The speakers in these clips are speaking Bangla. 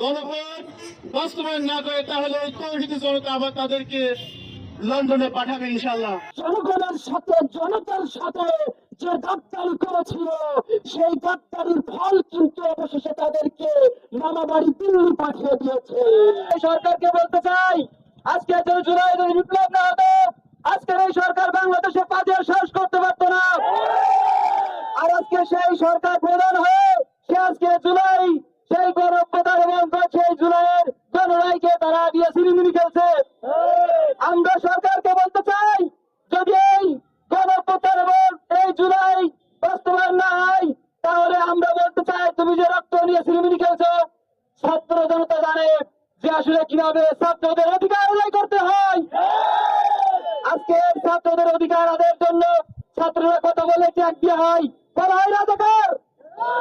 গণভোট বাস্তবায়ন না করে তাহলে এই তৌহিদি জনতা আবার তাদেরকে লন্ডনে পাঠাবে ইনশাল্লাহ। জনগণের সাথে জনতার সাথে যে গাদ্দারি করেছিল সেই গাদ্দারির ফল কিন্তু অবশেষে তাদেরকে মামা বাড়ি দিল্লি পাঠিয়ে দিয়েছে। সরকারকে বলতে চাই, আজকে যে জুলাই বিপ্লব না হতো আজকের এই সরকার বাংলাদেশে পাঁচের সাহস করতে পারতো না। আর আজকে সেই সরকার প্রধান হয়ে সে আজকে জুলাই সেই গণপ্রদান এবং সেই জুলাইয়ের জনরাইকে তারা দিয়ে সিরিমিনি খেলছে। আমরা সরকারকে বলতে চাই, যদি এই গণপ্রদান এবং এই জুলাই বাস্তবায়ন না হয় তাহলে আমরা বলতে চাই, তুমি যে রক্ত নিয়ে সিরিমিনি খেলছো, ছাত্র জনতা জানে যে আসলে কিভাবে ছাত্রদের অধিকার আদায় করতে হয়। আজকে ছাত্রদের অধিকার আদায়ের জন্য ছাত্ররা কথা বলে ট্যাগ দেওয়া হয়, বলা হয় রাজাকার,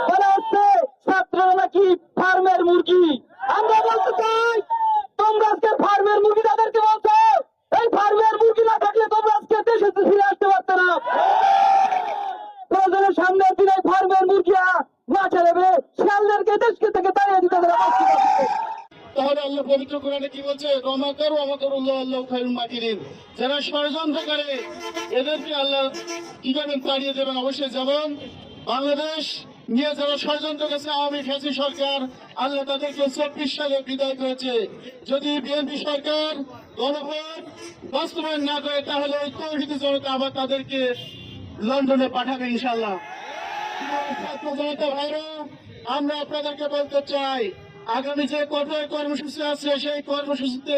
বলা হচ্ছে ছাত্ররা নাকি ফার্মের মুরগি। আমরা বলতে চাই, তোমরা আজকে ফার্মের মুরগি তাদেরকে বলছো, এই ফার্মের মুরগি না থাকলে তোমরা আজকে দেশে ফিরে আসতে পারতো না। প্রয়োজনের সামনের দিনে ফার্মের মুরগিয়া না ছেড়েবে শিয়ালদেরকে দেশকে থেকে তাড়িয়ে দিতে হবে। তাহলে আল্লাহ পবিত্র কোরআনে কি বলছে, রমাকার ওয়ামাকারুল্লাহ আল্লাহু খায়রুল মাকিরিন। যারা ষড়যন্ত্র করে এদেরকে আল্লাহ কিভাবে তাড়িয়ে দেবেন। অবশ্যই যেমন বাংলাদেশ নিয়ে যারা ষড়যন্ত্র করেছে আওয়ামী ফ্যাসি সরকার, আল্লাহ তাদেরকে 24 সালে বিদায় করেছে। যদি বিএনপি সরকার গণভোট বাস্তবায়ন না করে তাহলে এই তৌহিদি জনতা আবার তাদেরকে লন্ডনে পাঠাবে ইনশাল্লাহ। ছাত্র জনতা ভাইরা, আমরা আপনাদেরকে বলতে চাই, আগামী যে কঠোর কর্মসূচি আছে সেই কর্মসূচিতে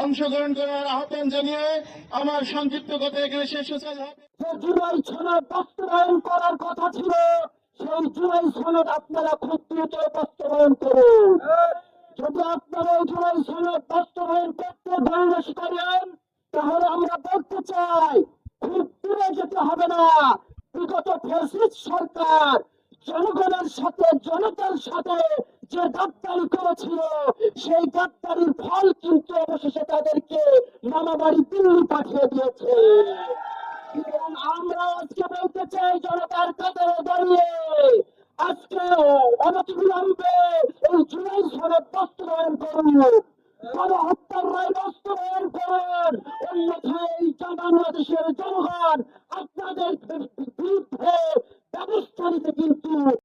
অংশগ্রহণ করার আহ্বান জানিয়ে আমার সংক্ষিপ্ত কথা এখানে শেষ হচ্ছে। জুলাই সনদ বাস্তবায়ন করার কথা ছিল, সেই জুলাই সনদ আপনারা খুব দ্রুত বাস্তবায়ন করুন। যদি আপনারা এই জুলাই সনদ বাস্তবায়ন করতে বাংলাদেশ করেন তাহলে আমরা বলতে চাই, খুব দূরে যেতে হবে না। বিগত ফ্যাসিস্ট সরকার জনগণের সাথে জনতার সাথে যে গাদ্দারি করেছিল সেই গাদ্দারির ফল কিন্তু অবশেষে তাদেরকে মামা বাড়ি দিল্লি পাঠিয়ে দিয়েছে। এবং আমরা আজকে বলতে চাই, জনতার কাতারে দাঁড়িয়ে আজকে অনতিবিলম্বে এই জুলাই সনদ বাস্তবায়ন করুন। গণহত্যার রায়